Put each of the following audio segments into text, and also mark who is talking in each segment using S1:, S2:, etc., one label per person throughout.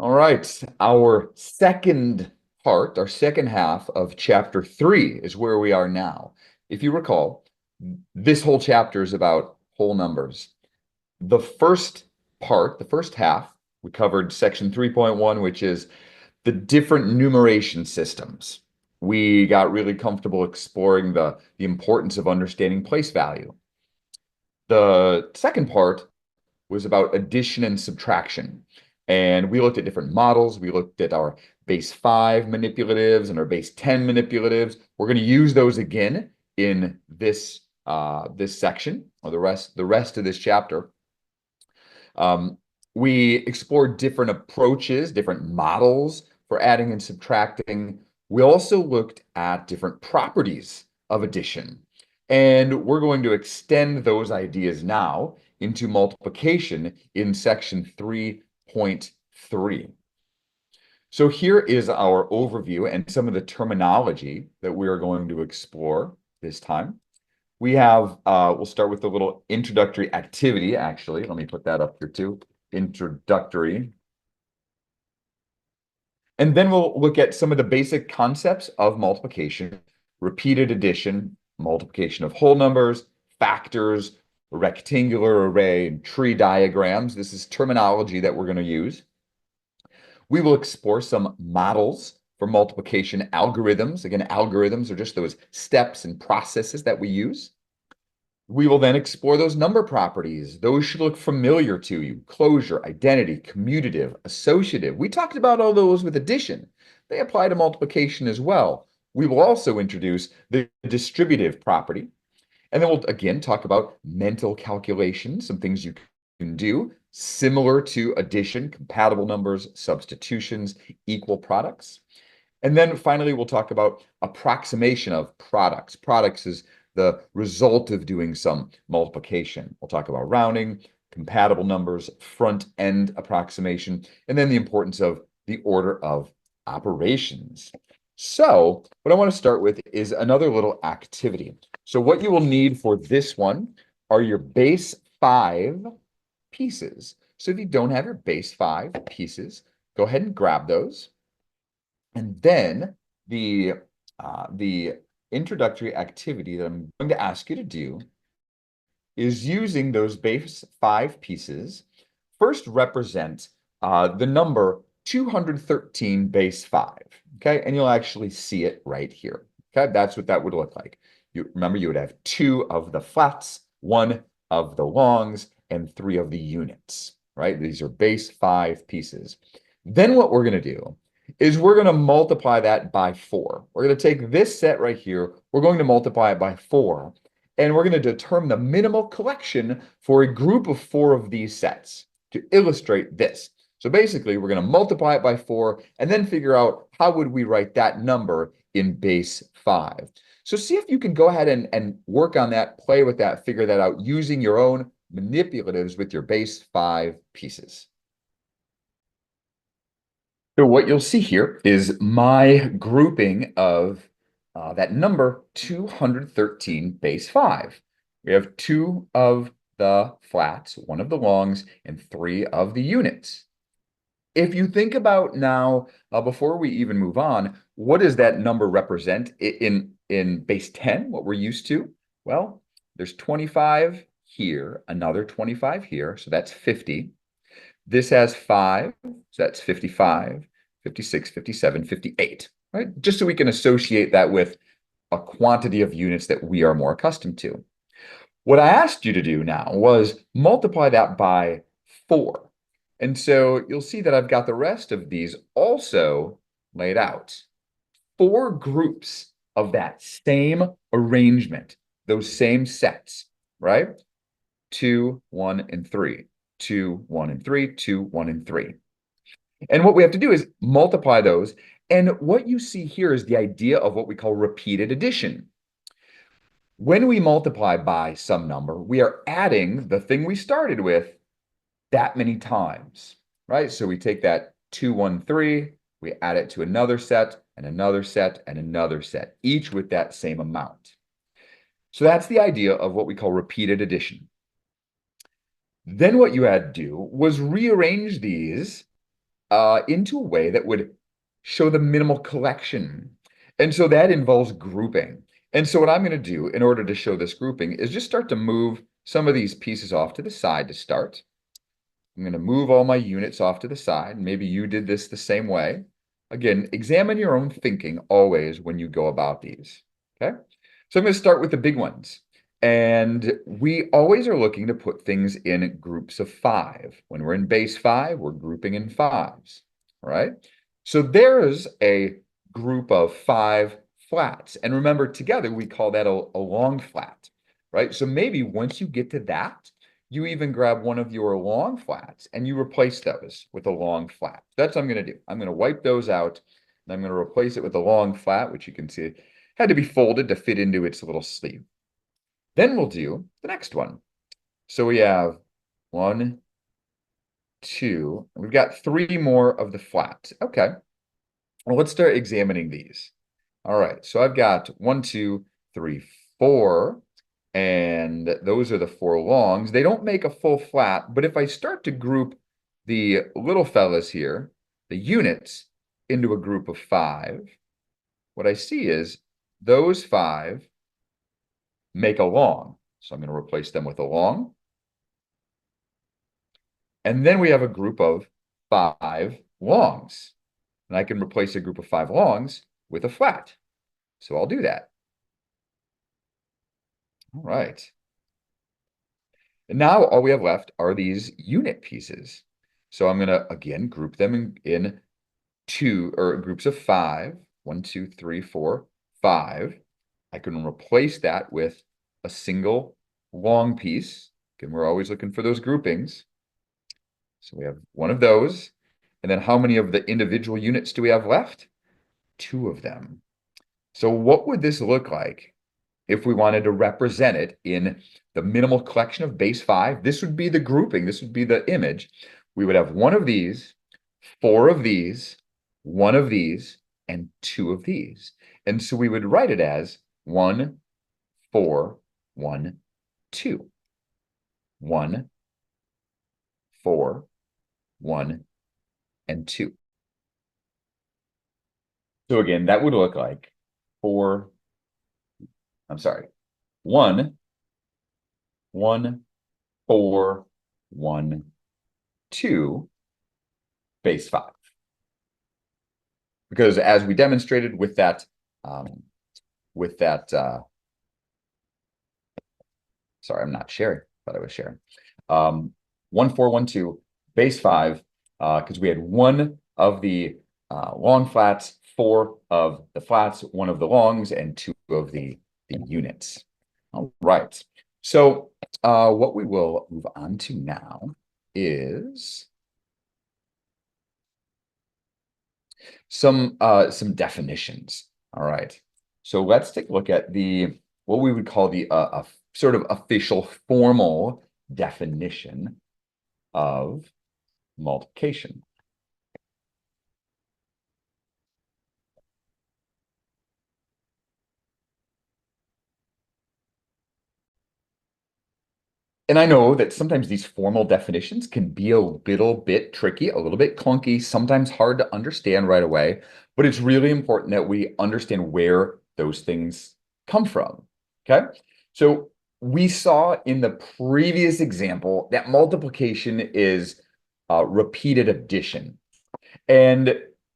S1: All right, our second part, our second half of chapter 3 is where we are now. If you recall, this whole chapter is about whole numbers. The first part, the first half, we covered section 3.1, which is the different numeration systems. We got really comfortable exploring the importance of understanding place value. The second part was about addition and subtraction. And we looked at different models. We looked at our base 5 manipulatives and our base 10 manipulatives. We're going to use those again in this section or the rest of this chapter. We explored different approaches, different models for adding and subtracting. We also looked at different properties of addition. And we're going to extend those ideas now into multiplication in section 3.3. So here is our overview and some of the terminology that we are going to explore this time. We'll start with a little introductory activity, actually. Let me put that up here too. Introductory. And then we'll look at some of the basic concepts of multiplication, repeated addition, multiplication of whole numbers, factors, rectangular array, and tree diagrams. This is terminology that we're going to use. We will explore some models for multiplication algorithms. Again, algorithms are just those steps and processes that we use. We will then explore those number properties. Those should look familiar to you. Closure, identity, commutative, associative. We talked about all those with addition. They apply to multiplication as well. We will also introduce the distributive property. And then we'll again talk about mental calculations, some things you can do similar to addition, compatible numbers, substitutions, equal products. And then finally, we'll talk about approximation of products. Products is the result of doing some multiplication. We'll talk about rounding, compatible numbers, front-end approximation, and then the importance of the order of operations. So what I want to start with is another little activity. So what you will need for this one are your base 5 pieces. So if you don't have your base 5 pieces, go ahead and grab those. And then the introductory activity that I'm going to ask you to do is using those base 5 pieces. First, represent the number 213 base 5. Okay, and you'll actually see it right here. Okay, that's what that would look like. Remember, you would have 2 of the flats, 1 of the longs, and 3 of the units, right? These are base 5 pieces. Then what we're going to do is we're going to multiply that by 4. We're going to take this set right here. We're going to multiply it by 4. And we're going to determine the minimal collection for a group of 4 of these sets to illustrate this. So basically, we're going to multiply it by 4 and then figure out how would we write that number in base 5. So see if you can go ahead and work on that, play with that, figure that out using your own manipulatives with your base 5 pieces. So what you'll see here is my grouping of that number 213 base 5. We have 2 of the flats, 1 of the longs, and 3 of the units. If you think about now, before we even move on, what does that number represent in base 10, what we're used to? Well, there's 25 here, another 25 here, so that's 50. This has 5, so that's 55, 56, 57, 58, right? Just so we can associate that with a quantity of units that we are more accustomed to. What I asked you to do now was multiply that by 4. And so you'll see that I've got the rest of these also laid out. 4 groups of that same arrangement, those same sets, right? 2, 1, and 3. 2, 1, and 3, 2, 1, and 3. And what we have to do is multiply those. And what you see here is the idea of what we call repeated addition. When we multiply by some number, we are adding the thing we started with that many times, right? So we take that 213, we add it to another set, and another set, and another set, each with that same amount. So that's the idea of what we call repeated addition. Then what you had to do was rearrange these into a way that would show the minimal collection. And so that involves grouping. And so what I'm going to do in order to show this grouping is just start to move some of these pieces off to the side to start. I'm going to move all my units off to the side. Maybe you did this the same way. Again, examine your own thinking always when you go about these. Okay. So I'm going to start with the big ones. And we always are looking to put things in groups of 5. When we're in base 5, we're grouping in 5s. All right. So there's a group of 5 flats. And remember, together we call that a long flat, right? So maybe once you get to that, you even grab one of your long flats and you replace those with a long flat. That's what I'm going to do. I'm going to wipe those out and I'm going to replace it with a long flat, which you can see had to be folded to fit into its little sleeve. Then we'll do the next one. So we have 1, 2, and we've got 3 more of the flats. Okay. Well, let's start examining these. All right. So I've got 1, 2, 3, 4. And those are the 4 longs. They don't make a full flat, but if I start to group the little fellas here, the units, into a group of 5, what I see is those 5 make a long. So I'm going to replace them with a long. And then we have a group of 5 longs. And I can replace a group of 5 longs with a flat. So I'll do that. All right. And now all we have left are these unit pieces. So I'm going to, again, group them in 2 or groups of 5. 1, 2, 3, 4, 5. I can replace that with a single long piece. Again, we're always looking for those groupings. So we have one of those. And then how many of the individual units do we have left? 2 of them. So what would this look like if we wanted to represent it in the minimal collection of base 5? This would be the grouping. This would be the image. We would have 1 of these, 4 of these, 1 of these, and 2 of these. And so we would write it as 1, 4, 1, 2. 1, 4, 1, and 2. So again, that would look like 1, 1, 4, 1, 2, base 5. Because as we demonstrated with that, sorry, I'm not sharing, but I was sharing. 1, 4, 1, 2, base 5, because we had 1 of the long flats, 4 of the flats, 1 of the longs, and 2 of the units. All right. So what we will move on to now is some definitions. All right. So let's take a look at what we would call the sort of official formal definition of multiplication. And I know that sometimes these formal definitions can be a little bit tricky, a little bit clunky, sometimes hard to understand right away, but it's really important that we understand where those things come from. Okay. So we saw in the previous example that multiplication is repeated addition. And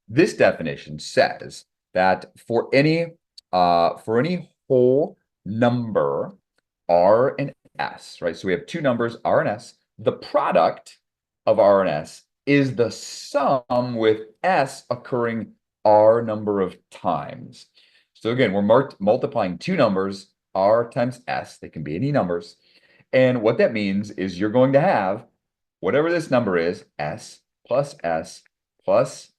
S1: this definition says that for any whole number, R and S, right? So we have 2 numbers, R and S. The product of R and S is the sum with S occurring R number of times. So again, we're multiplying 2 numbers, R times S. They can be any numbers. And what that means is you're going to have whatever this number is, S plus S plus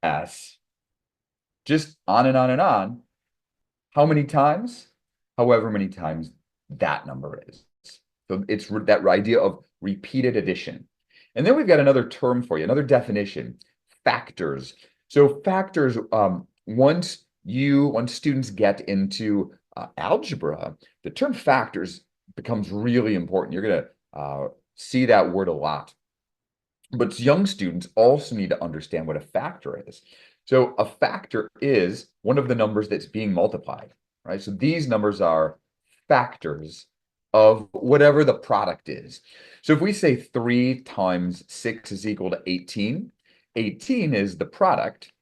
S1: S, just on and on and on. How many times? However many times that number is. So it's that idea of repeated addition. And then we've got another term for you, another definition, factors. So factors, once students get into algebra, the term factors becomes really important. You're going to see that word a lot. But young students also need to understand what a factor is. So a factor is one of the numbers that's being multiplied, right? So these numbers are factors of whatever the product is. So if we say 3 times 6 is equal to 18, 18 is the product.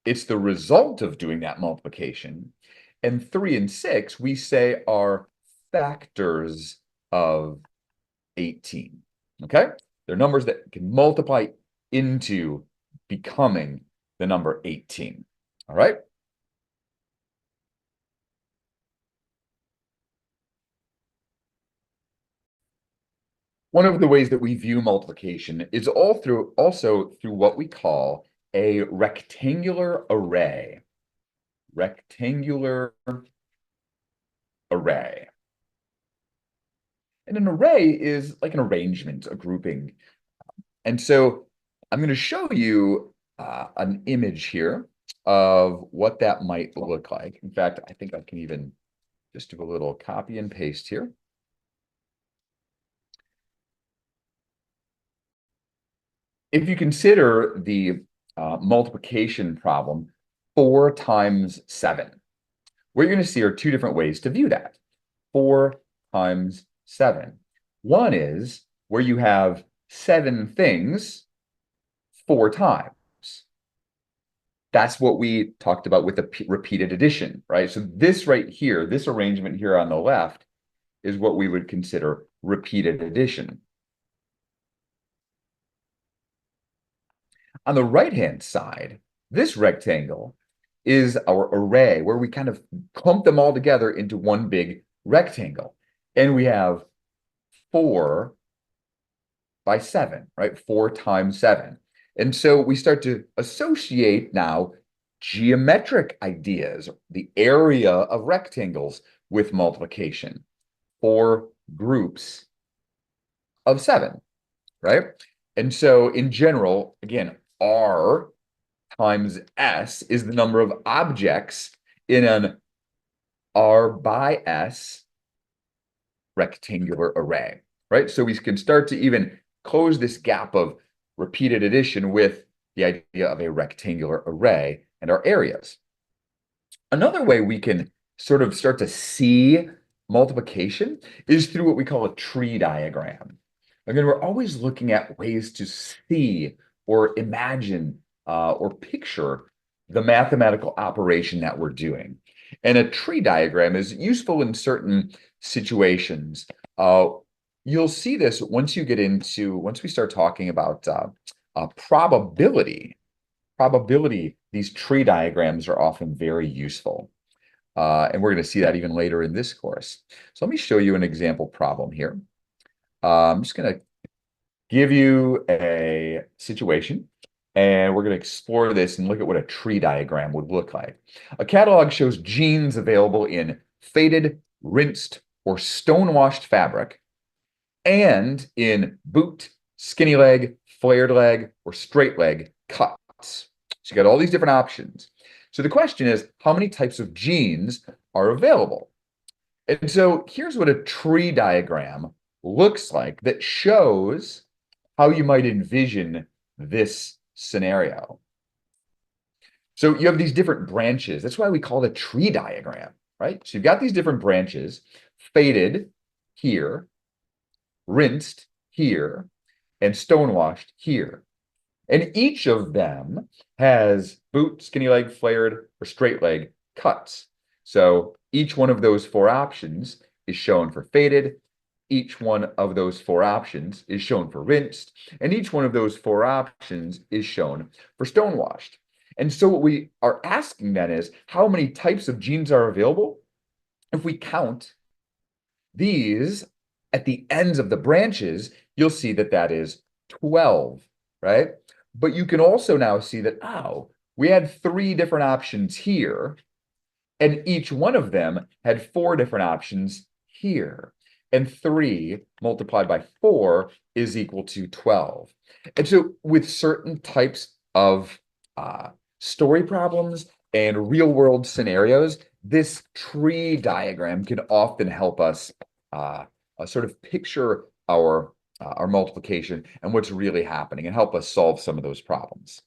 S1: It's the result of doing that multiplication. And 3 and 6, we say are factors of 18. Okay? They're numbers that can multiply into becoming the number 18. All right? One of the ways that we view multiplication is also through what we call a rectangular array. Rectangular array. And an array is like an arrangement, a grouping. And so I'm going to show you an image here of what that might look like. In fact, I think I can even just do a little copy and paste here. If you consider the multiplication problem, 4 times 7, what you're going to see are two different ways to view that. 4 times 7. One is where you have 7 things 4 times. That's what we talked about with the repeated addition, right? So this right here, this arrangement here on the left is what we would consider repeated addition. On the right-hand side, this rectangle is our array where we kind of clump them all together into one big rectangle. And we have 4 by 7, right? 4 times 7. And so we start to associate now geometric ideas, the area of rectangles with multiplication. 4 groups of 7, right? And so in general, again, R times S is the number of objects in an R by S rectangular array, right? So we can start to even close this gap of repeated addition with the idea of a rectangular array and our areas. Another way we can sort of start to see multiplication is through what we call a tree diagram. Again, we're always looking at ways to see or imagine or picture the mathematical operation that we're doing. And a tree diagram is useful in certain situations. You'll see this once we start talking about probability. Probability, these tree diagrams are often very useful. And we're going to see that even later in this course. So let me show you an example problem here. I'm just going to give you a situation, and we're going to explore this and look at what a tree diagram would look like. A catalog shows jeans available in faded, rinsed, or stone-washed fabric, and in boot, skinny leg, flared leg, or straight leg cuts. So you got all these different options. So the question is, how many types of jeans are available? And so here's what a tree diagram looks like that shows how you might envision this scenario. So you have these different branches. That's why we call it a tree diagram, right? So you've got these different branches, faded here, rinsed here, and stonewashed here. And each of them has boot, skinny leg, flared, or straight leg cuts. So each one of those 4 options is shown for faded. Each one of those 4 options is shown for rinsed. And each one of those 4 options is shown for stonewashed. And so what we are asking then is, how many types of jeans are available? If we count these at the ends of the branches, you'll see that that is 12, right? But you can also now see that, oh, we had 3 different options here, and each one of them had 4 different options here. And 3 multiplied by 4 is equal to 12. And so with certain types of story problems and real world scenarios, this tree diagram can often help us sort of picture our our multiplication and what's really happening and help us solve some of those problems.